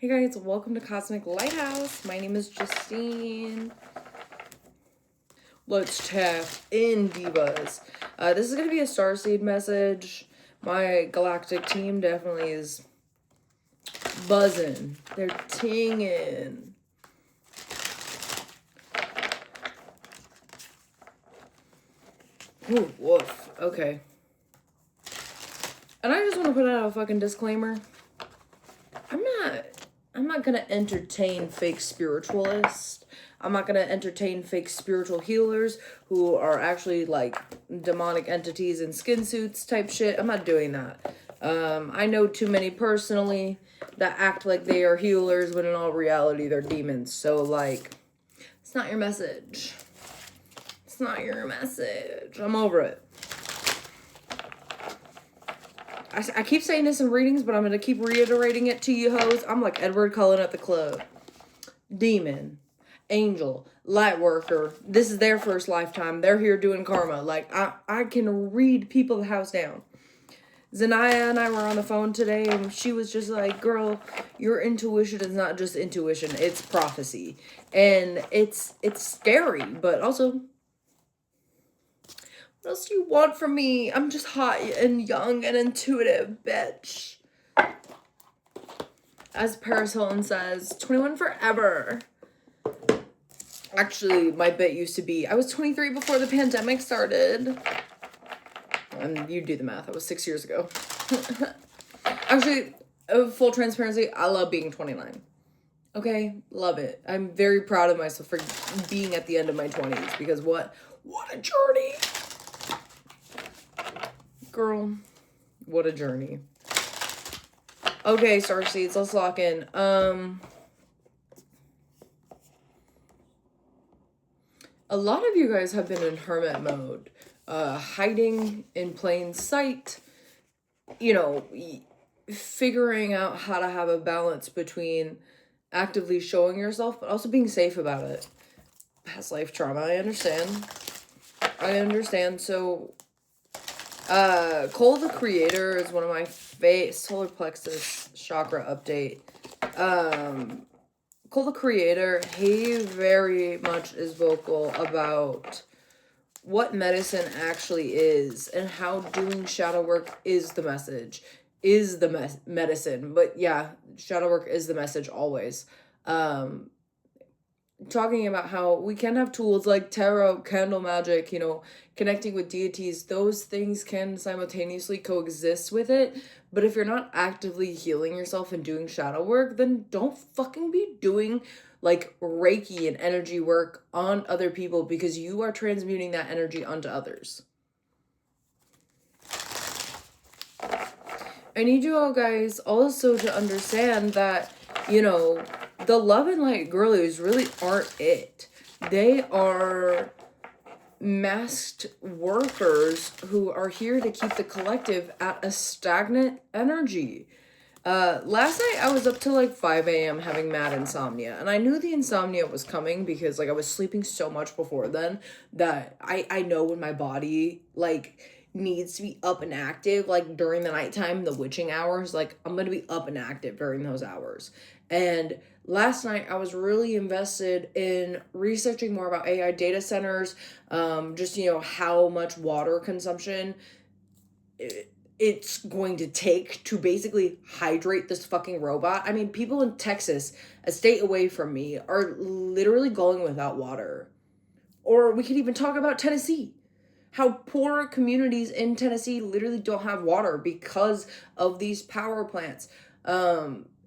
Hey guys, welcome to Cosmic Lighthouse. My name is Justine. Let's tap in, divas. This is going to be a starseed message. My galactic team definitely is buzzing. They're tinging. Ooh, woof. Okay. And I just want to put out a fucking disclaimer. I'm not gonna entertain fake spiritualists. I'm not gonna entertain fake spiritual healers who are actually like demonic entities in skin suits type shit. I'm not doing that. I know too many personally that act like they are healers when in all reality they're demons. So like, it's not your message. It's not your message. I'm over it. I keep saying this in readings, but I'm going to keep reiterating it to you hoes. I'm like Edward Cullen at the club. Demon, angel, light worker. This is their first lifetime. They're here doing karma. Like, I can read people the house down. Zanaya and I were on the phone today, and she was just like, girl, your intuition is not just intuition. It's prophecy. And it's scary, but also... what else do you want from me? I'm just hot and young and intuitive, bitch. As Paris Hilton says, 21 forever. Actually, my bit used to be, I was 23 before the pandemic started. And you do the math, that was 6 years ago. Actually, full transparency, I love being 29. Okay, love it. I'm very proud of myself for being at the end of my 20s, because what a journey. Girl, what a journey. Okay, starseeds, let's lock in. A lot of you guys have been in hermit mode, hiding in plain sight, you know, figuring out how to have a balance between actively showing yourself, but also being safe about it. Past life trauma, I understand. So, Cole the Creator is one of my solar plexus chakra update. Cole the Creator, he very much is vocal about what medicine actually is and how doing shadow work is the message, is the medicine. But yeah, shadow work is the message always. Talking about how we can have tools like tarot, candle magic, you know, connecting with deities. Those things can simultaneously coexist with it. But if you're not actively healing yourself and doing shadow work, then don't fucking be doing like Reiki and energy work on other people, because you are transmuting that energy onto others. I need you all guys also to understand that, you know, the love and light girlies really aren't it. They are masked workers who are here to keep the collective at a stagnant energy. Last night I was up till like 5 a.m. having mad insomnia, and I knew the insomnia was coming because like I was sleeping so much before then that I know when my body like needs to be up and active, like during the nighttime, the witching hours, like I'm gonna be up and active during those hours. And last night I was really invested in researching more about AI data centers, just, you know, how much water consumption it's going to take to basically hydrate this fucking robot. I mean, people in Texas, a state away from me, are literally going without water. Or we could even talk about Tennessee. How poor communities in Tennessee literally don't have water because of these power plants.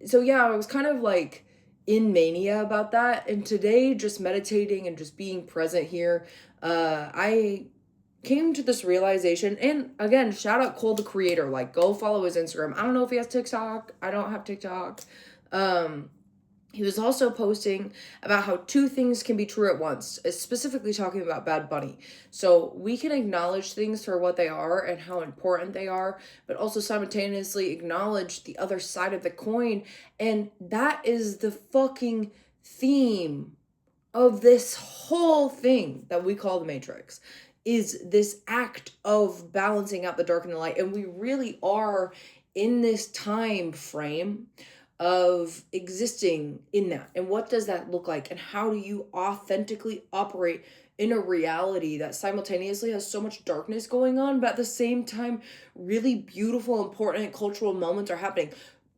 So yeah, I was kind of like in mania about that. And today, just meditating and just being present here, I came to this realization. And again, shout out Cole the Creator. Like, go follow his Instagram. I don't know if he has TikTok. I don't have TikTok. He was also posting about how two things can be true at once, specifically talking about Bad Bunny. So we can acknowledge things for what they are and how important they are, but also simultaneously acknowledge the other side of the coin. And that is the fucking theme of this whole thing that we call the Matrix, is this act of balancing out the dark and the light. And we really are in this time frame of existing in that. And what does that look like? And how do you authentically operate in a reality that simultaneously has so much darkness going on, but at the same time, really beautiful, important cultural moments are happening.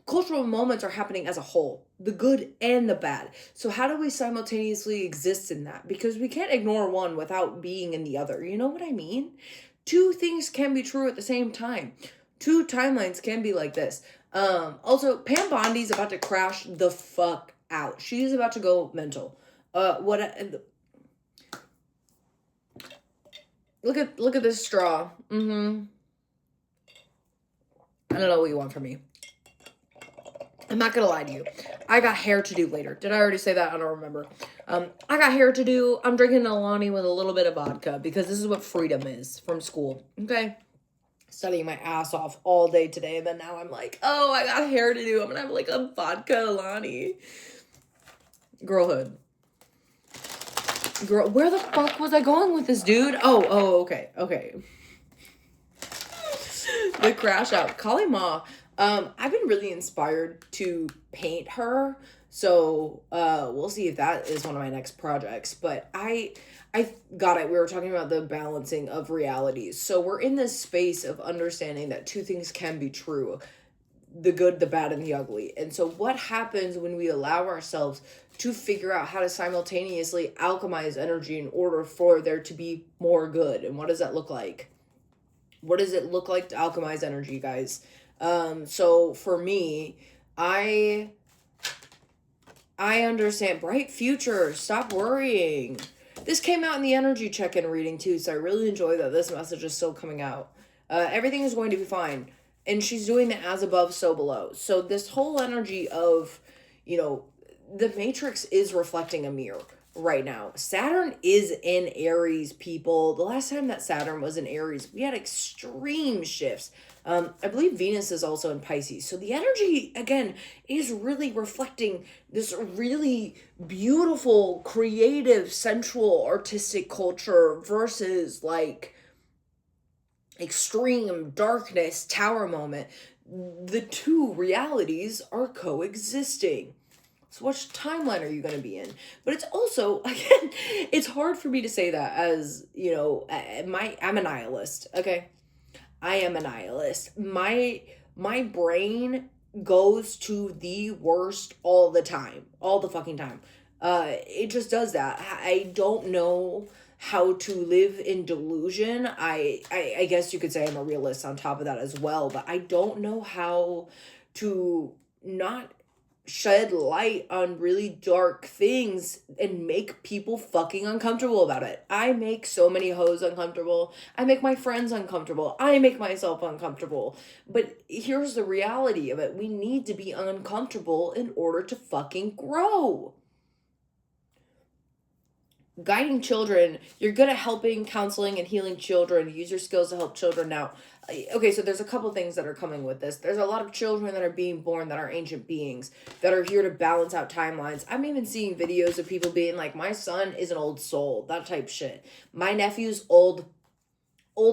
Cultural moments are happening as a whole, the good and the bad. So how do we simultaneously exist in that? Because we can't ignore one without being in the other. You know what I mean? Two things can be true at the same time. Two timelines can be like this. Also, Pam Bondi's about to crash the fuck out. She's about to go mental. Look at this straw. I don't know what you want from me. I'm not gonna lie to you. I got hair to do later. Did I already say that? I don't remember. I got hair to do. I'm drinking Alani with a little bit of vodka because this is what freedom is from school. Okay? Studying my ass off all day today, and then now I'm like, oh, I got hair to do. I'm gonna have like a vodka Alani. Girlhood. Girl, where the fuck was I going with this, dude? Oh, okay. The crash out. Kali Ma. I've been really inspired to paint her, so we'll see if that is one of my next projects. But I got it. We were talking about the balancing of realities. So we're in this space of understanding that two things can be true: the good, the bad, and the ugly. And so what happens when we allow ourselves to figure out how to simultaneously alchemize energy in order for there to be more good? And what does that look like? What does it look like to alchemize energy, guys? So for me, I understand bright future. Stop worrying. This came out in the energy check-in reading too, so I really enjoy that this message is still coming out. Everything is going to be fine. And she's doing the as above, so below. So this whole energy of, the matrix is reflecting a mirror right now. Saturn is in Aries, people. The last time that Saturn was in Aries, we had extreme shifts. I believe Venus is also in Pisces. So the energy, again, is really reflecting this really beautiful, creative, sensual, artistic culture versus like extreme darkness, tower moment. The two realities are coexisting. So which timeline are you going to be in? But it's also, again, it's hard for me to say that as, I'm a nihilist, okay? I am a nihilist. My brain goes to the worst all the time. All the fucking time. It just does that. I don't know how to live in delusion. I guess you could say I'm a realist on top of that as well, but I don't know how to not shed light on really dark things and make people fucking uncomfortable about it. I make so many hoes uncomfortable. I make my friends uncomfortable. I make myself uncomfortable. But here's the reality of it. We need to be uncomfortable in order to fucking grow. Guiding children, you're good at helping, counseling, and healing children. Use your skills to help children now. Okay, so there's a couple things that are coming with this. There's a lot of children that are being born that are ancient beings that are here to balance out timelines. I'm even seeing videos of people being like, my son is an old soul, that type shit. My nephew's old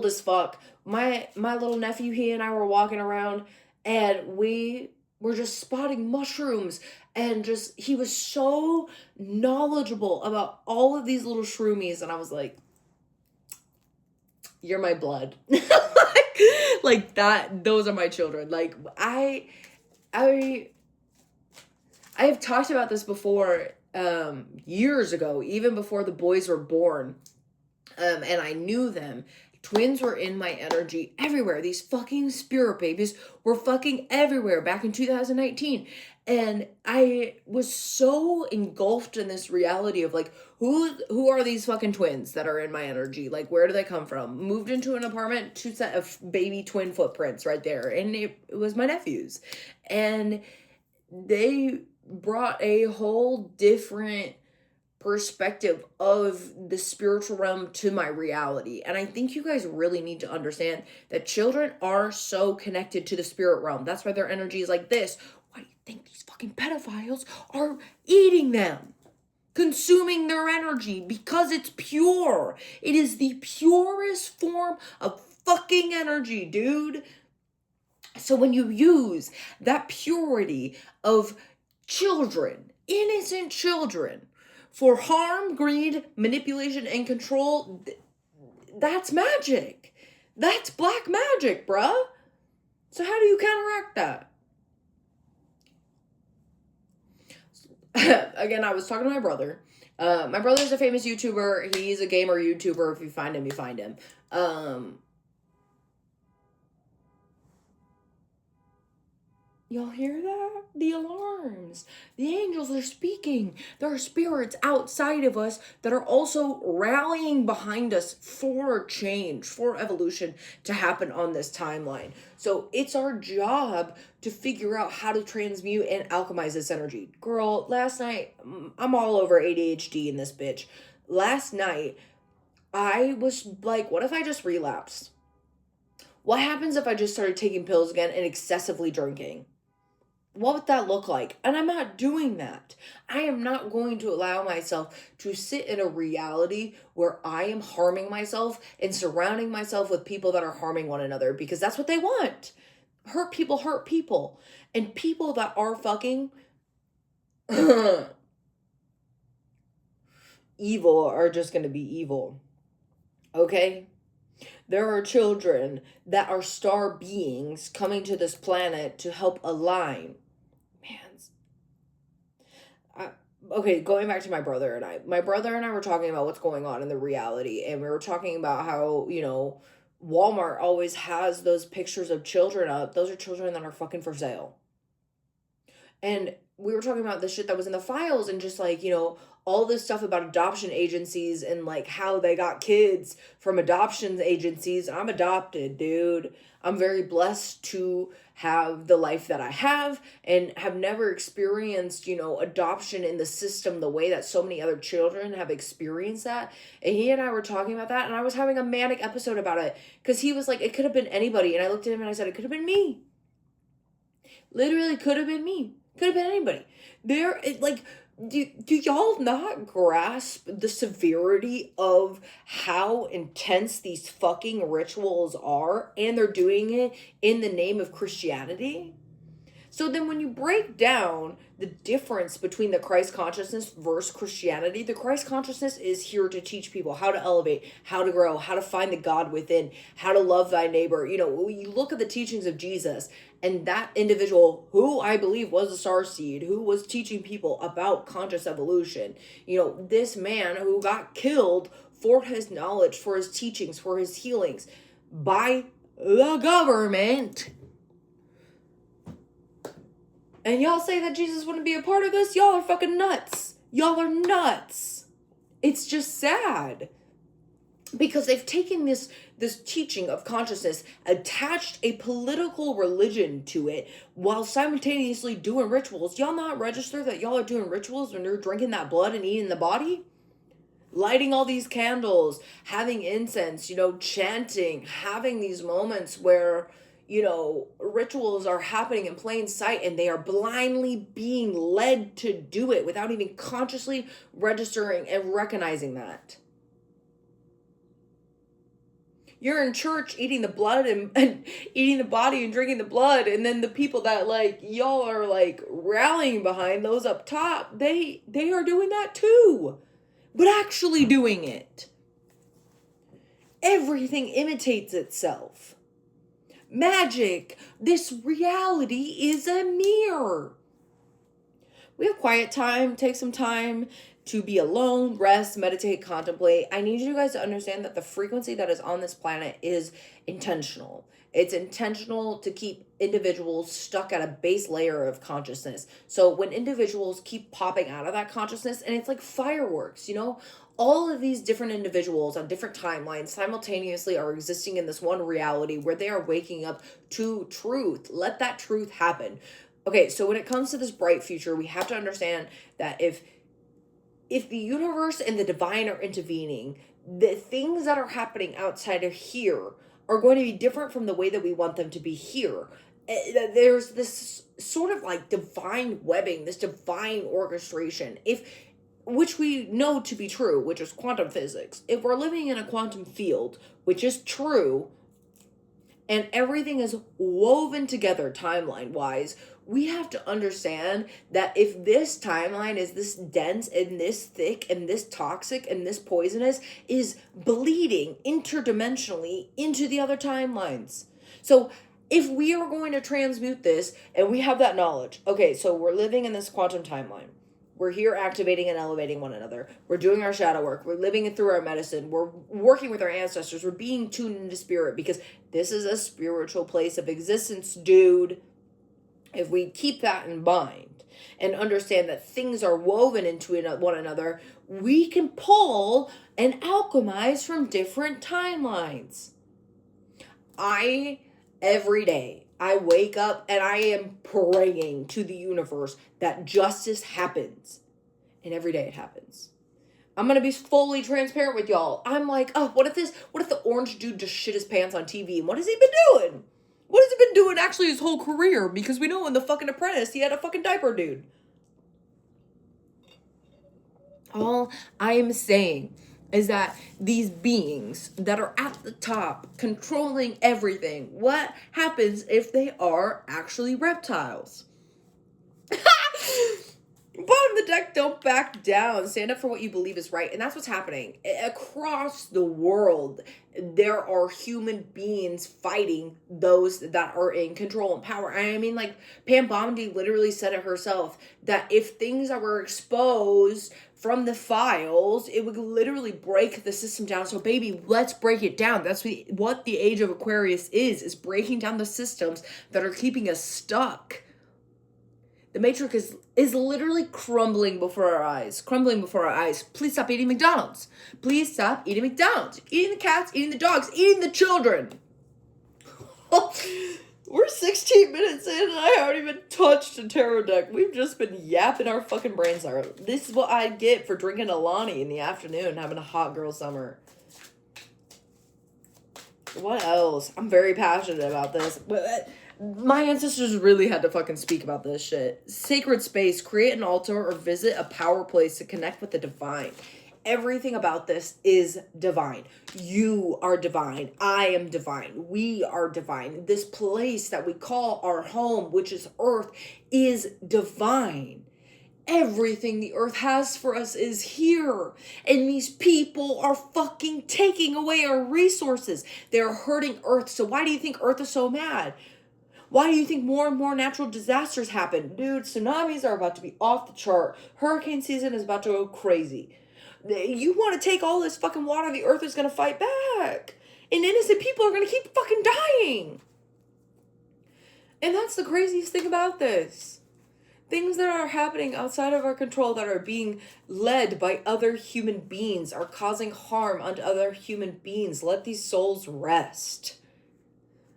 as fuck. My little nephew, he and I were walking around and we were just spotting mushrooms, and just he was so knowledgeable about all of these little shroomies, and I was like, you're my blood. Like that, those are my children. Like I have talked about this before, years ago, even before the boys were born, and I knew them. Twins were in my energy everywhere. These fucking spirit babies were fucking everywhere back in 2019. And I was so engulfed in this reality of like, who are these fucking twins that are in my energy? Like, where do they come from? Moved into an apartment, 2 set of baby twin footprints right there. And it was my nephews. And they brought a whole different perspective of the spiritual realm to my reality. And I think you guys really need to understand that children are so connected to the spirit realm. That's why their energy is like this. Why do you think these fucking pedophiles are eating them? Consuming their energy because it's pure. It is the purest form of fucking energy, dude. So when you use that purity of children, innocent children, for harm, greed, manipulation, and control, that's magic. That's black magic, bruh. So how do you counteract that? Again, I was talking to my brother. My brother's a famous YouTuber. He's a gamer YouTuber. If you find him, you find him. Y'all hear that? The alarms. The angels are speaking. There are spirits outside of us that are also rallying behind us for change, for evolution to happen on this timeline. So it's our job to figure out how to transmute and alchemize this energy. Girl, last night, I'm all over ADHD in this bitch. Last night, I was like, what if I just relapsed? What happens if I just started taking pills again and excessively drinking? What would that look like? And I'm not doing that. I am not going to allow myself to sit in a reality where I am harming myself and surrounding myself with people that are harming one another, because that's what they want. Hurt people. And people that are fucking evil are just going to be evil. Okay? There are children that are star beings coming to this planet to help align. Okay, going back to my brother and I. My brother and I were talking about what's going on in the reality, and we were talking about how, Walmart always has those pictures of children up. Those are children that are fucking for sale. And we were talking about the shit that was in the files, and just like, all this stuff about adoption agencies and like how they got kids from adoption agencies. I'm adopted, dude. I'm very blessed to have the life that I have and have never experienced, adoption in the system the way that so many other children have experienced that. And he and I were talking about that, and I was having a manic episode about it because he was like, it could have been anybody. And I looked at him and I said, it could have been me. Literally could have been me. Could have been anybody. Do y'all not grasp the severity of how intense these fucking rituals are? And they're doing it in the name of Christianity? So then when you break down the difference between the Christ consciousness versus Christianity, the Christ consciousness is here to teach people how to elevate, how to grow, how to find the God within, how to love thy neighbor. You look at the teachings of Jesus, and that individual, who I believe was a star seed, who was teaching people about conscious evolution, this man who got killed for his knowledge, for his teachings, for his healings by the government. And y'all say that Jesus wouldn't be a part of this? Y'all are fucking nuts. Y'all are nuts. It's just sad. Because they've taken this teaching of consciousness, attached a political religion to it, while simultaneously doing rituals. Y'all not register that y'all are doing rituals when you're drinking that blood and eating the body? Lighting all these candles, having incense, chanting, having these moments where, rituals are happening in plain sight, and they are blindly being led to do it without even consciously registering and recognizing that. You're in church eating the blood and eating the body and drinking the blood, and then the people that y'all are rallying behind, those up top, they are doing that too, but actually doing it. Everything imitates itself. Magic, this reality is a mirror. We have quiet time, take some time to be alone, rest, meditate, contemplate. I need you guys to understand that the frequency that is on this planet is intentional. It's intentional to keep individuals stuck at a base layer of consciousness. So when individuals keep popping out of that consciousness, and it's like fireworks, all of these different individuals on different timelines simultaneously are existing in this one reality where they are waking up to truth. Let that truth happen. Okay, so when it comes to this bright future, we have to understand that if the universe and the divine are intervening, the things that are happening outside of here are going to be different from the way that we want them to be here. There's this sort of divine webbing, this divine orchestration, which we know to be true, which is quantum physics. If we're living in a quantum field, which is true, and everything is woven together timeline-wise, we have to understand that if this timeline is this dense and this thick and this toxic and this poisonous, is bleeding interdimensionally into the other timelines. So if we are going to transmute this and we have that knowledge, okay, so we're living in this quantum timeline. We're here activating and elevating one another. We're doing our shadow work. We're living it through our medicine. We're working with our ancestors. We're being tuned into spirit because this is a spiritual place of existence, dude. If we keep that in mind and understand that things are woven into one another, we can pull and alchemize from different timelines. Every day, I wake up and I am praying to the universe that justice happens. And every day it happens. I'm going to be fully transparent with y'all. I'm like, oh, what if the orange dude just shit his pants on TV? And what has he been doing? What has he been doing actually his whole career? Because we know in The fucking Apprentice, he had a fucking diaper dude. All I am saying is that these beings that are at the top controlling everything, what happens if they are actually reptiles? Bottom of the deck, don't back down. Stand up for what you believe is right. And that's what's happening. Across the world, there are human beings fighting those that are in control and power. I mean, like, Pam Bondi literally said it herself, that if things that were exposed from the files, it would literally break the system down. So, baby, let's break it down. That's what the age of Aquarius is breaking down the systems that are keeping us stuck. The Matrix is literally crumbling before our eyes. Please stop eating McDonald's. Please stop eating McDonald's. Eating the cats, eating the dogs, eating the children. We're 16 minutes in and I haven't even touched a tarot deck. We've just been yapping our fucking brains out. This is what I get for drinking Alani in the afternoon, having a hot girl summer. What else? I'm very passionate about this. But my ancestors really had to fucking speak about this shit. Sacred space. Create an altar or visit a power place to connect with the divine. Everything about this is divine. You are divine. I am divine. We are divine. This place that we call our home, which is Earth, is divine. Everything the earth has for us is here. And these people are fucking taking away our resources. They're hurting Earth. So why do you think Earth is so mad? Why do you think more and more natural disasters happen? Dude, tsunamis are about to be off the chart. Hurricane season is about to go crazy. You want to take all this fucking water, the earth is going to fight back. And innocent people are going to keep fucking dying. And that's the craziest thing about this. Things that are happening outside of our control that are being led by other human beings are causing harm unto other human beings. Let these souls rest.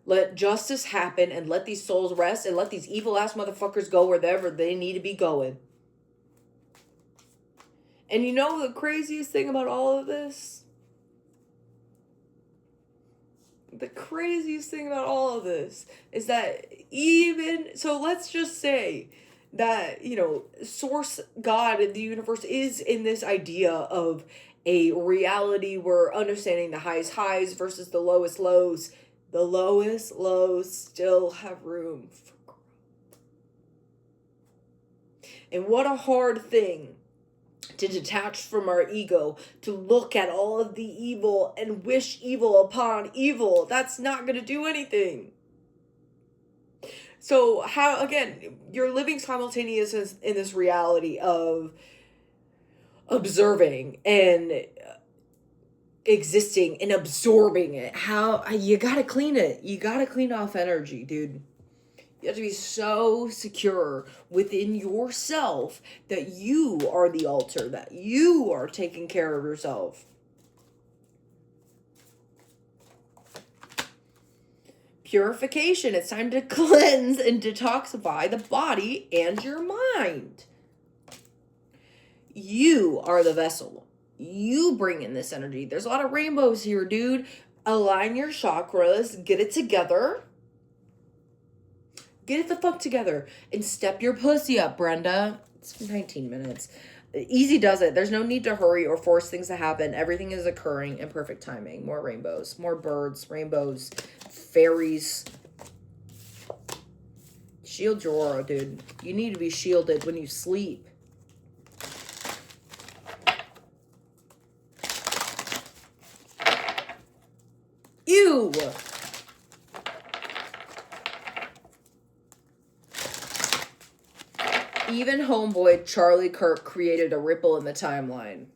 Let justice happen and let these souls rest and let these evil ass motherfuckers go wherever they need to be going. And you know the craziest thing about all of this? The craziest thing about all of this is that so let's just say that, source God in the universe is in this idea of a reality where understanding the highest highs versus the lowest lows. The lowest lows still have room for growth. And what a hard thing to detach from our ego, to look at all of the evil and wish evil upon evil. That's not going to do anything. So how, again, you're living simultaneous in this reality of observing and existing and absorbing it. How you gotta clean it. You gotta clean off energy, dude. You have to be so secure within yourself that you are the altar, that you are taking care of yourself. Purification. It's time to cleanse and detoxify the body and your mind. You are the vessel. You bring in this energy. There's a lot of rainbows here, dude. Align your chakras. Get it together. Get it the fuck together. And step your pussy up, Brenda. It's 19 minutes. Easy does it. There's no need to hurry or force things to happen. Everything is occurring in perfect timing. More rainbows, more birds, rainbows, fairies. Shield your aura, dude. You need to be shielded when you sleep. Ew! Even homeboy Charlie Kirk created a ripple in the timeline.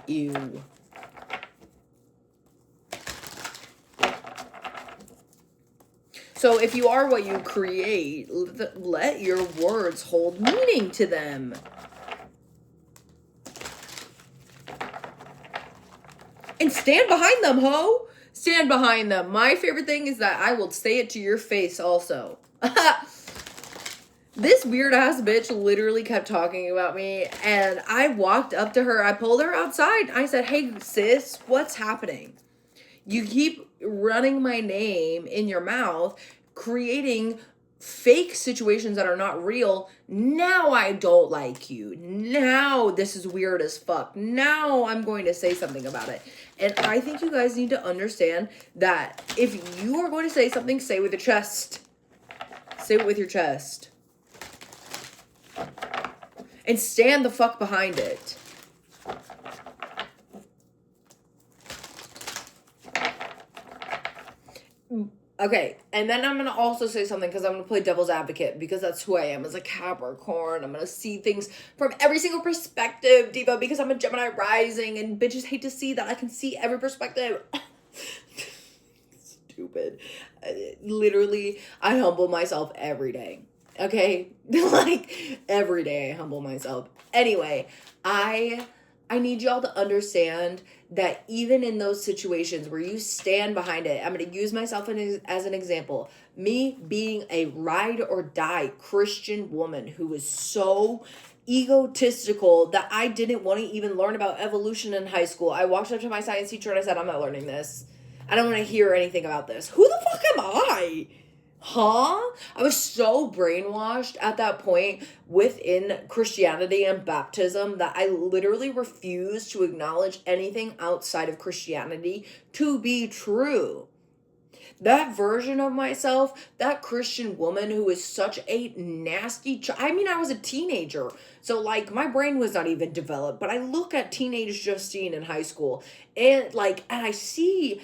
Ew. So if you are what you create, let your words hold meaning to them. And stand behind them, ho! Stand behind them. My favorite thing is that I will say it to your face also. This weird ass bitch literally kept talking about me, and I walked up to her. I pulled her outside. I said, hey, sis, what's happening? You keep running my name in your mouth, creating fake situations that are not real. Now I don't like you. Now this is weird as fuck. Now I'm going to say something about it. And I think you guys need to understand that if you are going to say something, say it with your chest. Say it with your chest. And stand the fuck behind it. Okay, and then I'm going to also say something because I'm going to play devil's advocate because that's who I am as a Capricorn. I'm going to see things from every single perspective, Diva, because I'm a Gemini rising and bitches hate to see that I can see every perspective. Stupid. Literally, I humble myself every day. Okay? Like, every day I humble myself. Anyway, I need y'all to understand that even in those situations where you stand behind it, I'm going to use myself as an example. Me being a ride or die Christian woman who was so egotistical that I didn't want to even learn about evolution in high school. I walked up to my science teacher and I said, I'm not learning this. I don't want to hear anything about this. Who the fuck am I? Huh? I was so brainwashed at that point within Christianity and baptism that I literally refused to acknowledge anything outside of Christianity to be true. That version of myself, that Christian woman who was such a nasty I mean, I was a teenager. So, like, my brain was not even developed. But I look at teenage Justine in high school and, like, and I see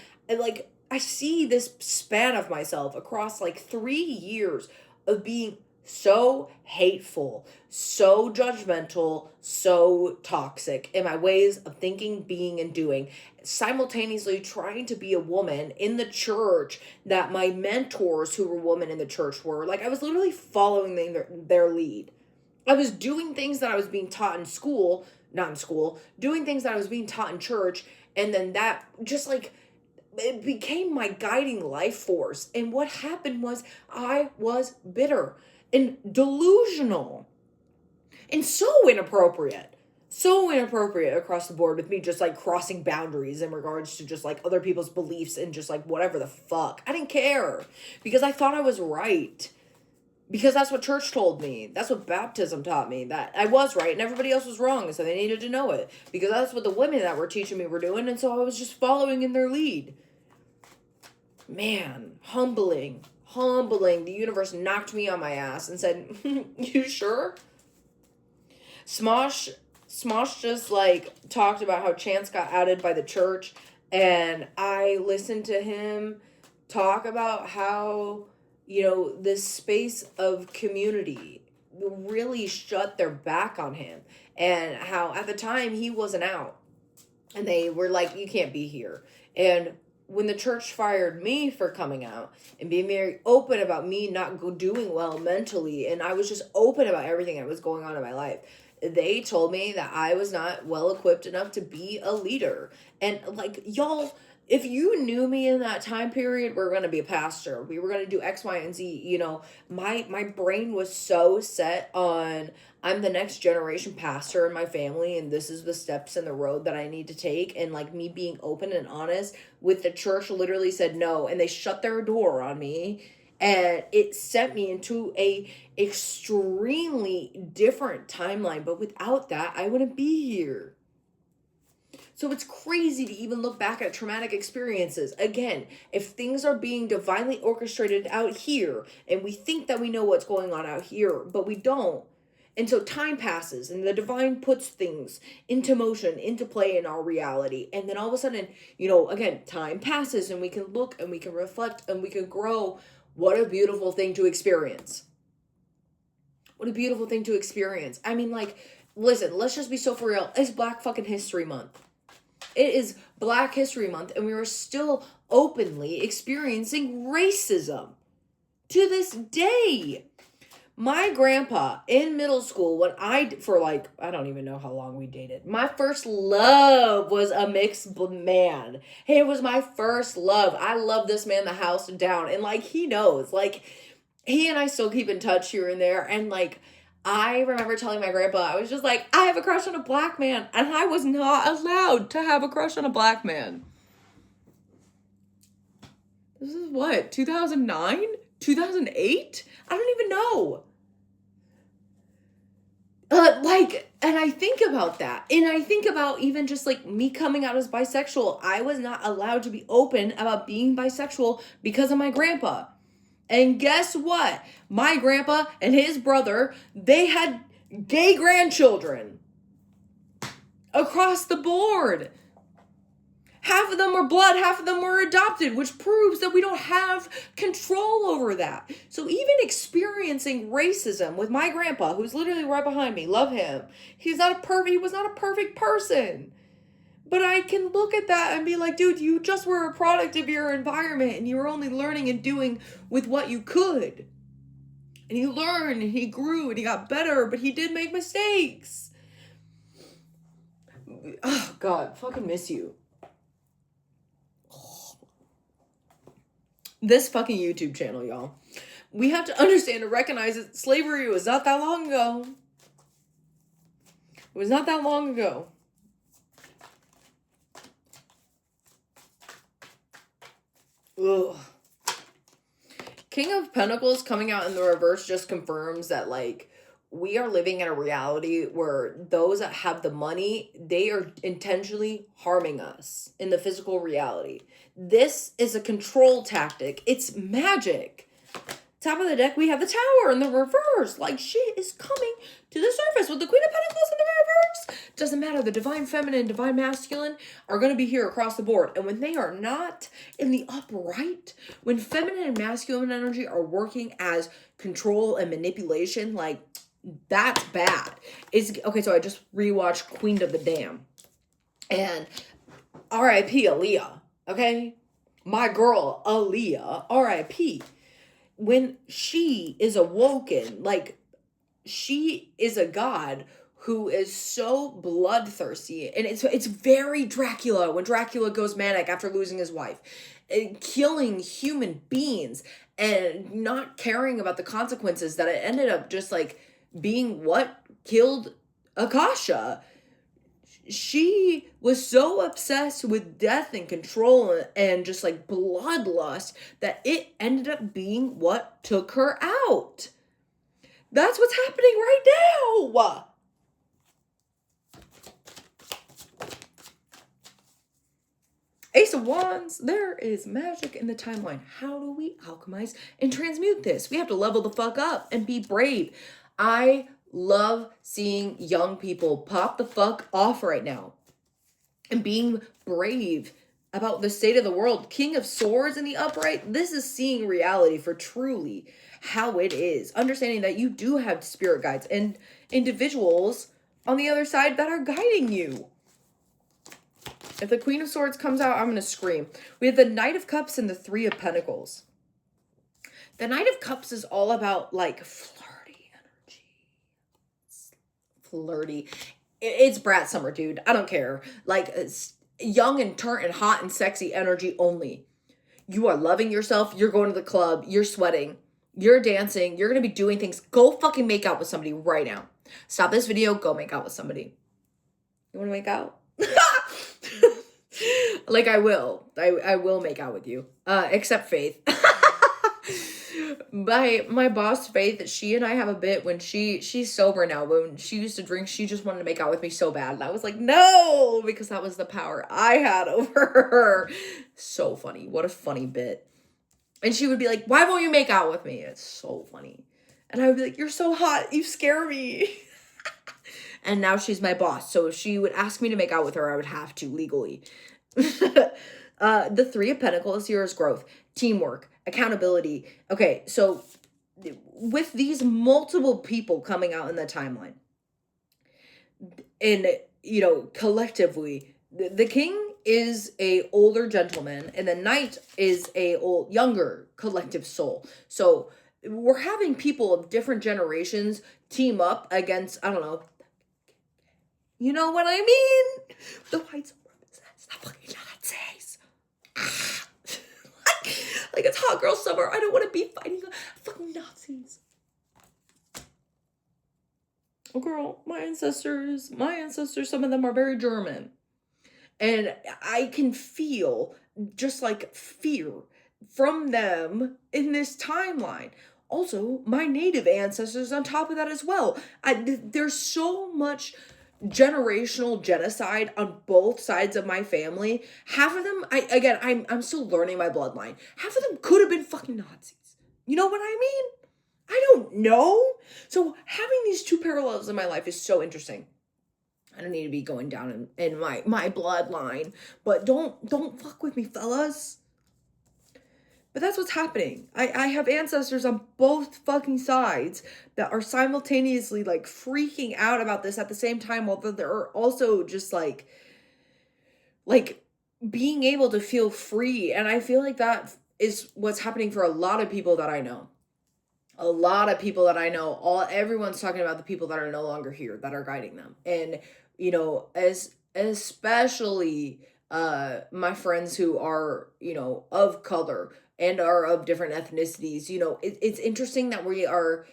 this span of myself across like 3 years of being so hateful, so judgmental, so toxic in my ways of thinking, being, and doing, simultaneously trying to be a woman in the church that my mentors who were women in the church were. Like, I was literally following their lead. I was doing things that I was being taught in school, not in school, doing things that I was being taught in church, and then that just like, it became my guiding life force. And what happened was I was bitter and delusional and so inappropriate across the board with me just like crossing boundaries in regards to just like other people's beliefs and just like whatever the fuck. I didn't care because I thought I was right. Because that's what church told me. That's what baptism taught me, that I was right and everybody else was wrong. So they needed to know it because that's what the women that were teaching me were doing. And so I was just following in their lead. Man, humbling. The universe knocked me on my ass and said, you sure? Smosh just like talked about how Chance got outed by the church, and I listened to him talk about how, you know, this space of community really shut their back on him, and how at the time he wasn't out and they were like, you can't be here. And when the church fired me for coming out and being very open about me not doing well mentally, and I was just open about everything that was going on in my life, they told me that I was not well equipped enough to be a leader. And like, y'all, if you knew me in that time period, we were going to be a pastor. We were going to do X, Y, and Z. You know, my brain was so set on, I'm the next generation pastor in my family, and this is the steps in the road that I need to take. And like, me being open and honest with the church literally said no, and they shut their door on me. And it sent me into a extremely different timeline. But without that, I wouldn't be here. So it's crazy to even look back at traumatic experiences. Again, if things are being divinely orchestrated out here, and we think that we know what's going on out here, but we don't. And so time passes, and the divine puts things into motion, into play in our reality. And then all of a sudden, again, time passes, and we can look, and we can reflect, and we can grow. What a beautiful thing to experience. What a beautiful thing to experience. I mean, like, listen, let's just be so for real. It's Black fucking History Month. It is Black History Month, and we are still openly experiencing racism to this day. My grandpa in middle school, I don't even know how long we dated. My first love was a mixed man. It was my first love. I love this man the house down. And like, he knows, like, he and I still keep in touch here and there. And like, I remember telling my grandpa, I was just like, I have a crush on a black man. And I was not allowed to have a crush on a black man. This is what, 2009? 2008? I don't even know. And I think about that. And I think about even just like me coming out as bisexual. I was not allowed to be open about being bisexual because of my grandpa. And guess what? My grandpa and his brother, they had gay grandchildren across the board. Half of them were blood, half of them were adopted, which proves that we don't have control over that. So even experiencing racism with my grandpa, who's literally right behind me, love him. He was not a perfect person. But I can look at that and be like, dude, you just were a product of your environment and you were only learning and doing with what you could. And he learned and he grew and he got better, but he did make mistakes. Oh, God, fucking miss you. This fucking YouTube channel, y'all. We have to understand and recognize that slavery was not that long ago. It was not that long ago. Ugh. King of Pentacles coming out in the reverse just confirms that, like, we are living in a reality where those that have the money, they are intentionally harming us in the physical reality. This is a control tactic. It's magic. Top of the deck, we have the Tower in the reverse. Like, shit is coming to the surface with the Queen of Pentacles in the reverse. Doesn't matter. The divine feminine, divine masculine are going to be here across the board. And when they are not in the upright, when feminine and masculine energy are working as control and manipulation, like, that's bad. Okay, so I just rewatched Queen of the Dam. And R.I.P. Aaliyah, okay? My girl, Aaliyah, R.I.P. When she is awoken, like, she is a god who is so bloodthirsty. And it's very Dracula, when Dracula goes manic after losing his wife. And killing human beings and not caring about the consequences, that it ended up just, like, being what killed Akasha. She was so obsessed with death and control and just like bloodlust that it ended up being what took her out. That's what's happening right now. Ace of Wands, there is magic in the timeline. How do we alchemize and transmute this? We have to level the fuck up and be brave. I love seeing young people pop the fuck off right now and being brave about the state of the world. King of Swords in the upright. This is seeing reality for truly how it is. Understanding that you do have spirit guides and individuals on the other side that are guiding you. If the Queen of Swords comes out, I'm going to scream. We have the Knight of Cups and the Three of Pentacles. The Knight of Cups is all about, like, flirty energy. Flirty. It's Brat Summer, dude. I don't care. Like, it's young and turnt and hot and sexy energy only. You are loving yourself. You're going to the club. You're sweating. You're dancing. You're going to be doing things. Go fucking make out with somebody right now. Stop this video. Go make out with somebody. You want to make out? Like, I will. I will make out with you. Except Faith. My boss Faith, she and I have a bit when she's sober now, but when she used to drink, she just wanted to make out with me so bad, and I was like, no, because that was the power I had over her. So funny. What a funny bit. And she would be like, why won't you make out with me? It's so funny. And I would be like, you're so hot, you scare me. And now she's my boss, so if she would ask me to make out with her, I would have to legally. The Three of Pentacles here is growth, teamwork, accountability. Okay, so with these multiple people coming out in the timeline, and, you know, collectively, the king is a older gentleman, and the knight is a younger collective soul. So we're having people of different generations team up against, I don't know, you know what I mean? The white supremacists, the fucking Nazis. Like it's hot girl summer. I don't want to be fighting fucking Nazis. Oh girl, my ancestors, some of them are very German. And I can feel just like fear from them in this timeline. Also, my native ancestors on top of that as well. There's so much generational genocide on both sides of my family. Half of them, I'm still learning my bloodline. Half of them could have been fucking Nazis. You know what I mean? I don't know. So having these two parallels in my life is so interesting. I don't need to be going down in my bloodline, but don't fuck with me, fellas. But that's what's happening. I have ancestors on both fucking sides that are simultaneously like freaking out about this at the same time, although they're also just like being able to feel free. And I feel like that is what's happening for a lot of people that I know. A lot of people that I know, everyone's talking about the people that are no longer here, that are guiding them. And, you know, especially my friends who are, you know, of color and are of different ethnicities, you know, it's interesting that we are,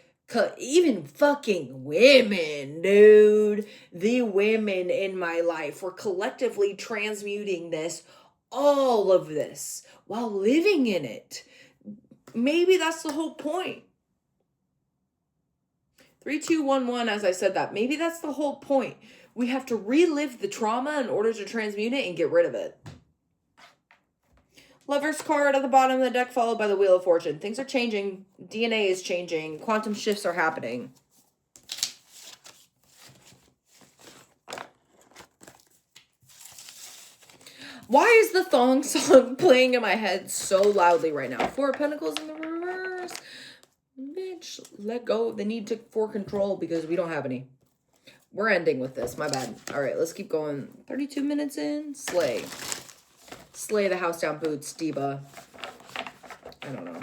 even fucking women, dude, the women in my life, we're collectively transmuting all of this, while living in it. Maybe that's the whole point. 3211, as I said that, maybe that's the whole point. We have to relive the trauma in order to transmute it and get rid of it. Lover's card at the bottom of the deck, followed by the Wheel of Fortune. Things are changing. DNA is changing. Quantum shifts are happening. Why is the thong song playing in my head so loudly right now? Four of Pentacles in the reverse. Bitch, let go of the need for control because we don't have any. We're ending with this. My bad. All right, let's keep going. 32 minutes in. Slay. Slay the house down boots, Diva. I don't know.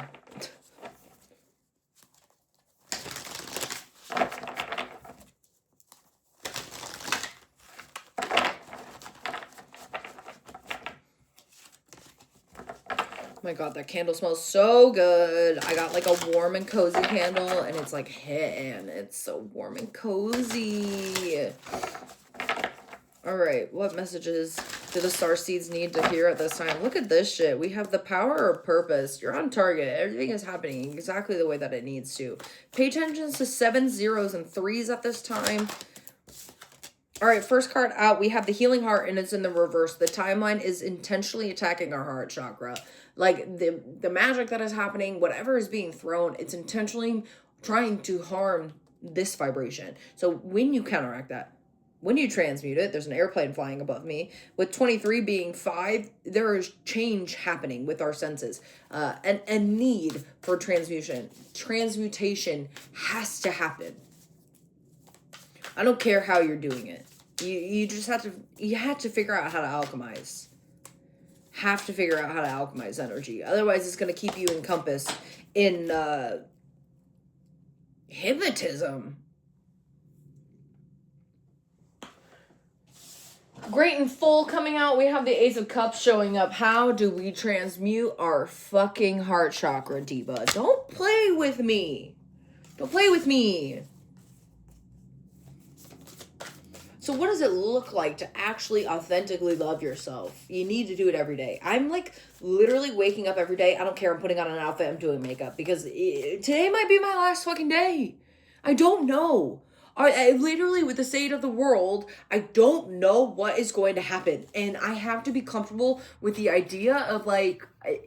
Oh my god, that candle smells so good. I got like a warm and cozy candle and it's like hitting. It's so warm and cozy. All right, what messages do the star seeds need to hear at this time? Look at this shit. We have the power of purpose. You're on target. Everything is happening exactly the way that it needs to. Pay attention to 7 zeros and 3s at this time. All right, first card out. We have the healing heart and it's in the reverse. The timeline is intentionally attacking our heart chakra. Like the magic that is happening, whatever is being thrown, it's intentionally trying to harm this vibration. So when you counteract that, when you transmute it, there's an airplane flying above me. With 23 being 5, there is change happening with our senses. And a need for transmutation. Transmutation has to happen. I don't care how you're doing it. You just have to figure out how to alchemize. Have to figure out how to alchemize energy. Otherwise, it's going to keep you encompassed in hypnotism. Great and full coming out. We have the Ace of Cups showing up. How do we transmute our fucking heart chakra, Diva? Don't play with me. Don't play with me. So So what does it look like to actually authentically love yourself? You need to do it every day. I'm like literally waking up every day. I don't care. I'm putting on an outfit. I'm doing makeup because today might be my last fucking day. I don't know. I literally, with the state of the world, I don't know what is going to happen. And I have to be comfortable with the idea of like, I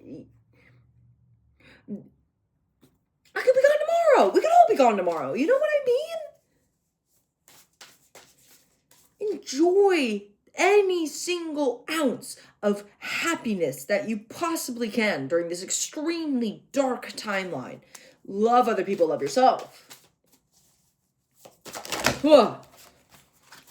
could be gone tomorrow. We could all be gone tomorrow. You know what I mean? Enjoy any single ounce of happiness that you possibly can during this extremely dark timeline. Love other people, love yourself.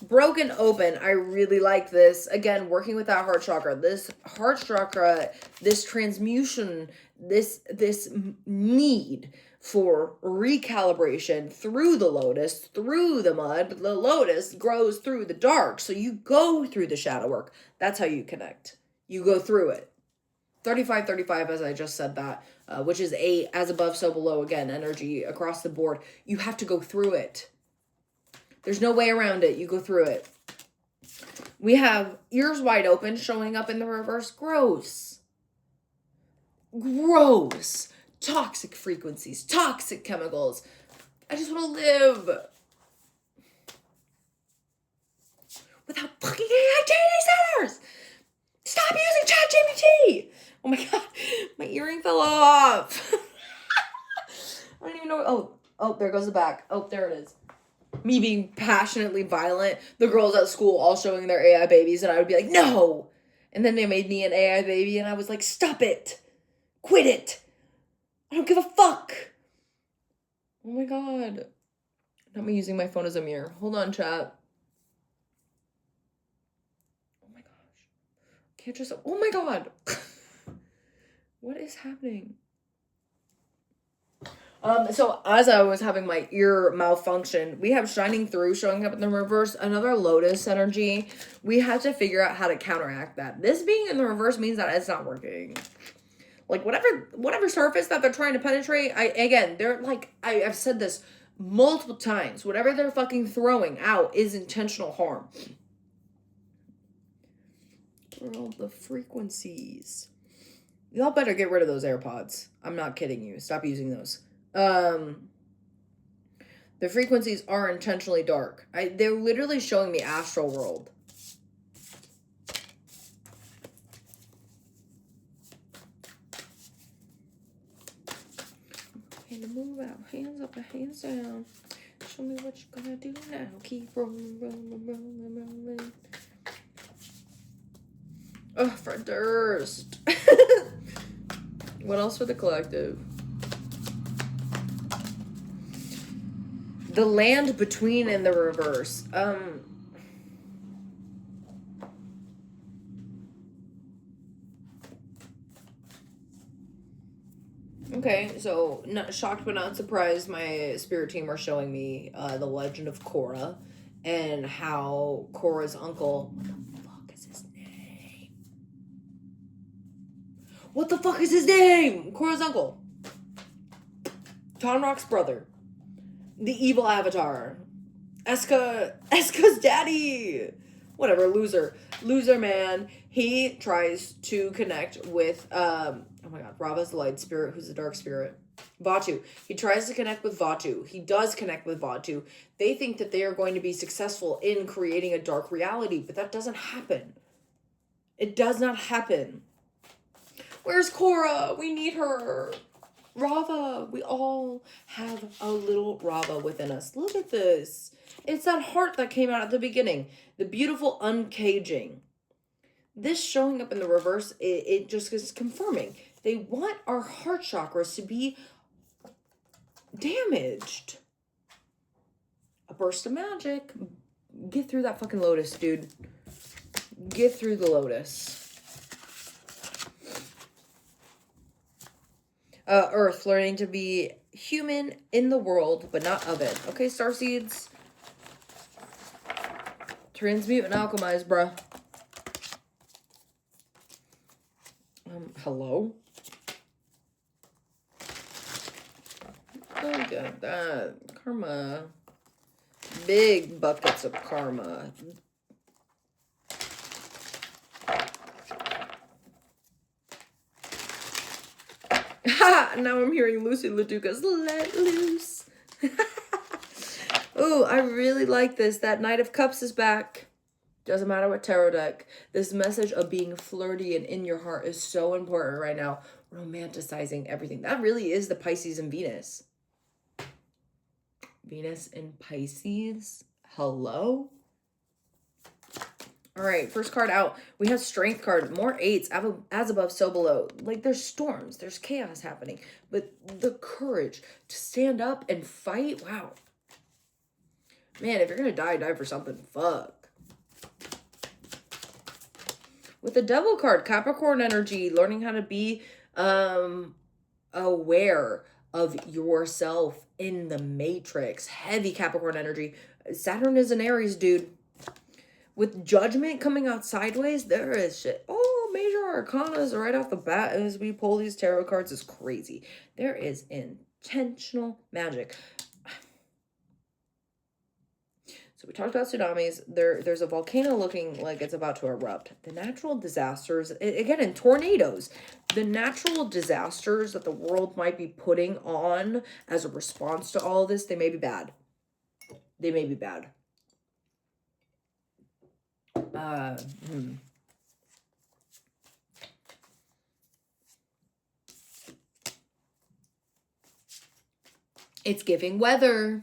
Broken open. I really like this. Again, working with that heart chakra. This heart chakra, this transmutation, this need for recalibration through the lotus, through the mud. The lotus grows through the dark. So you go through the shadow work. That's how you connect. You go through it. 35, as I just said that, which is a as above, so below, again, energy across the board. You have to go through it. There's no way around it. You go through it. We have ears wide open showing up in the reverse. Gross. Gross. Toxic frequencies. Toxic chemicals. I just want to live without fucking AI data centers. Stop using ChatGPT. Oh my God. My earring fell off. I don't even know. Oh, there goes the back. Oh, there it is. Me being passionately violent, the girls at school all showing their AI babies, and I would be like, no! And then they made me an AI baby, and I was like, stop it! Quit it! I don't give a fuck! Oh my God. Not me using my phone as a mirror. Hold on, chat. Oh my gosh. Can't just... Oh my God! What is happening? So as I was having my ear malfunction, we have shining through showing up in the reverse, another lotus energy. We have to figure out how to counteract that. This being in the reverse means that it's not working. Like whatever surface that they're trying to penetrate, they're like, I've said this multiple times. Whatever they're fucking throwing out is intentional harm. Girl, the frequencies. Y'all better get rid of those AirPods. I'm not kidding you. Stop using those. The frequencies are intentionally dark. They're literally showing me astral world. And to move out, hands up and hands down. Show me what you're gonna do now. Keep rolling. Oh, for Durst. What else for the collective? The land between in the reverse. Okay, so not shocked but not surprised, my spirit team are showing me the legend of Korra and how Korra's uncle... What the fuck is his name? Korra's uncle. Tonrock's brother. The evil avatar. Eska's daddy. Whatever, loser. Loser man. He tries to connect with, oh my God, Rava's the light spirit, who's the dark spirit. Vatu. He tries to connect with Vatu. He does connect with Vatu. They think that they are going to be successful in creating a dark reality, but that doesn't happen. It does not happen. Where's Korra? We need her. Rava. We all have a little Rava within us. Look at this. It's that heart that came out at the beginning. The beautiful uncaging. This showing up in the reverse, it just is confirming. They want our heart chakras to be damaged. A burst of magic. Get through that fucking lotus, dude. Get through the lotus. Earth, learning to be human in the world, but not of it. Okay, starseeds. Transmute and alchemize, bruh. Hello? Look at that. Karma. big buckets of karma. Ha! Now I'm hearing Lucy LaDuca's Let Loose. Oh, I really like this. That Knight of Cups is back. Doesn't matter what tarot deck. This message of being flirty and in your heart is so important right now. Romanticizing everything. That really is the Pisces and Venus. Venus and Pisces. Hello? All right, first card out. We have Strength card. More eights. As above, so below. Like, there's storms. There's chaos happening. But the courage to stand up and fight. Wow. Man, if you're going to die, die for something. Fuck. With the Devil card, Capricorn energy. Learning how to be aware of yourself in the matrix. Heavy Capricorn energy. Saturn is an Aries, dude. With Judgment coming out sideways, there is shit. Oh, major arcanas right off the bat as we pull these tarot cards is crazy. There is intentional magic. So we talked about tsunamis. There's a volcano looking like it's about to erupt. The natural disasters, again, in tornadoes, the natural disasters that the world might be putting on as a response to all of this, they may be bad. They may be bad. It's giving weather.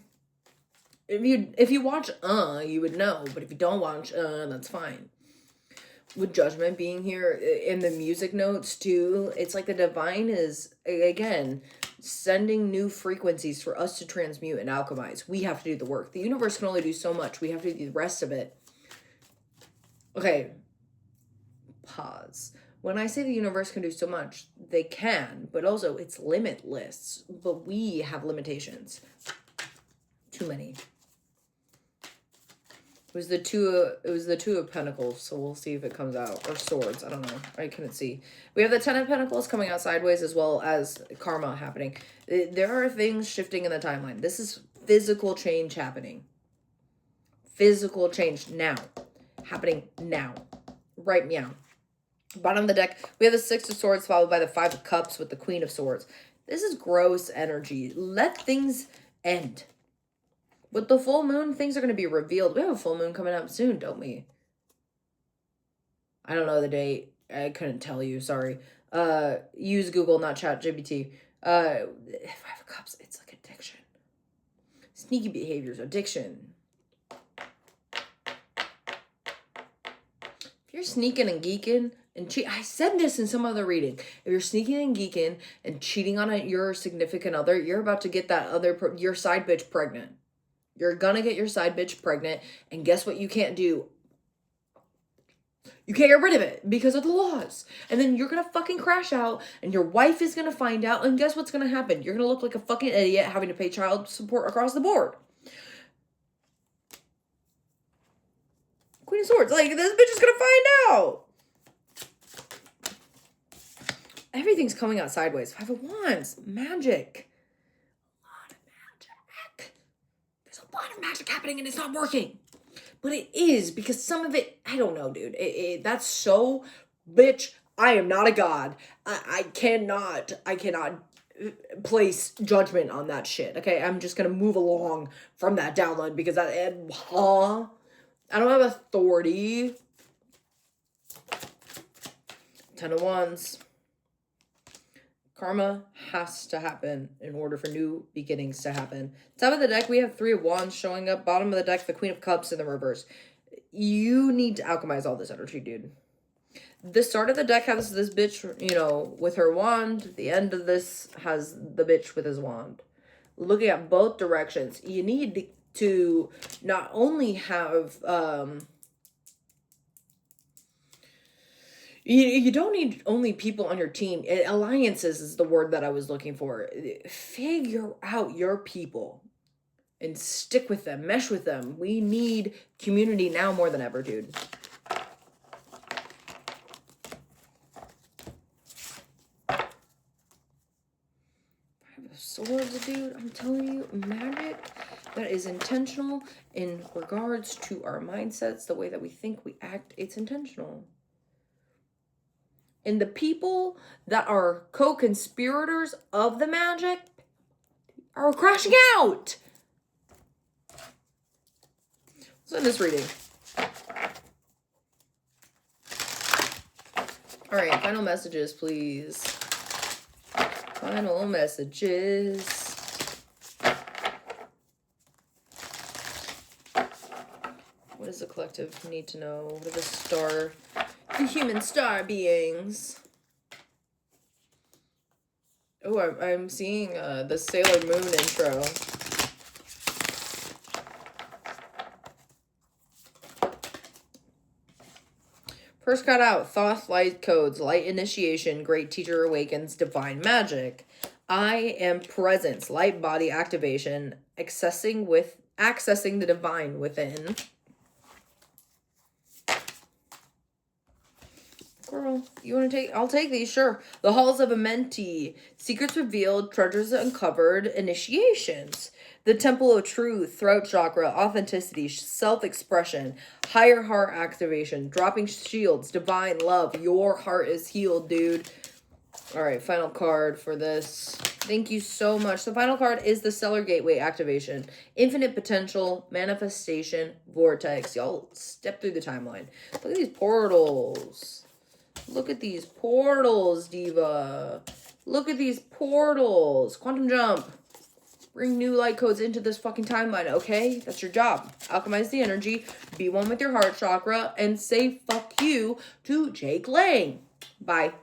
If you watch you would know, but if you don't watch that's fine. With Judgment being here in the music notes too, it's like the divine is again sending new frequencies for us to transmute and alchemize. We have to do the work. The universe can only do so much. We have to do the rest of it. Okay, pause. When I say the universe can do so much, they can, but also it's limitless. But we have limitations. Too many. It was the two of Pentacles, so we'll see if it comes out. Or Swords, I don't know. I couldn't see. We have the Ten of Pentacles coming out sideways as well as karma happening. There are things shifting in the timeline. This is physical change happening. Physical change now. Happening now. Right meow. Bottom of the deck, we have the Six of Swords followed by the Five of Cups with the Queen of Swords. This is gross energy. Let things end. With the full moon, things are going to be revealed. We have a full moon coming up soon, don't we? I don't know the date. I couldn't tell you. Sorry. Use Google, not ChatGPT. Five of Cups, it's like addiction. Sneaky behaviors, addiction. If you're sneaking and geeking and I said this in some other reading. If you're sneaking and geeking and cheating on your significant other, you're about to get that your side bitch pregnant. You're gonna get your side bitch pregnant, and guess what you can't do? You can't get rid of it because of the laws. And then you're gonna fucking crash out, and your wife is gonna find out, and guess what's gonna happen? You're gonna look like a fucking idiot having to pay child support across the board. Queen of Swords, like, this bitch is gonna find out. Everything's coming out sideways. Five of Wands, magic. A lot of magic happening and it's not working. But it is because some of it, I don't know, dude. That's so, bitch, I am not a god. I cannot place judgment on that shit. Okay, I'm just gonna move along from that download because I don't have authority. Ten of Wands. Karma has to happen in order for new beginnings to happen. Top of the deck, we have Three of Wands showing up. Bottom of the deck, the Queen of Cups in the reverse. You need to alchemize all this energy, dude. The start of the deck has this bitch, with her wand. The end of this has the bitch with his wand. Looking at both directions, you need to not only have... You don't need only people on your team. Alliances is the word that I was looking for. Figure out your people and stick with them, mesh with them. We need community now more than ever, dude. Five of Swords, dude. I'm telling you, magic. that is intentional in regards to our mindsets, the way that we think, we act. It's intentional. And the people that are co-conspirators of the magic are crashing out. Let's end this reading. All right, final messages, please. Final messages. What does the collective need to know? What are the human star beings? Oh, I'm seeing the Sailor Moon intro. First cut out, Thoth light codes, light initiation, great teacher awakens, divine magic. I am presence, light body activation, accessing the divine within. Girl, you want to take? I'll take these, sure. The halls of Amenti, secrets revealed, treasures uncovered, initiations. The temple of truth, throat chakra, authenticity, self-expression, higher heart activation, dropping shields, divine love. Your heart is healed, dude. All right, final card for this. Thank you so much. The final card is the Stellar Gateway activation. Infinite potential, manifestation, vortex. Y'all step through the timeline. Look at these portals. Look at these portals, Diva. Look at these portals. Quantum jump. Bring new light codes into this fucking timeline, okay? That's your job. Alchemize the energy. Be one with your heart chakra. And say fuck you to Jake Lang. Bye.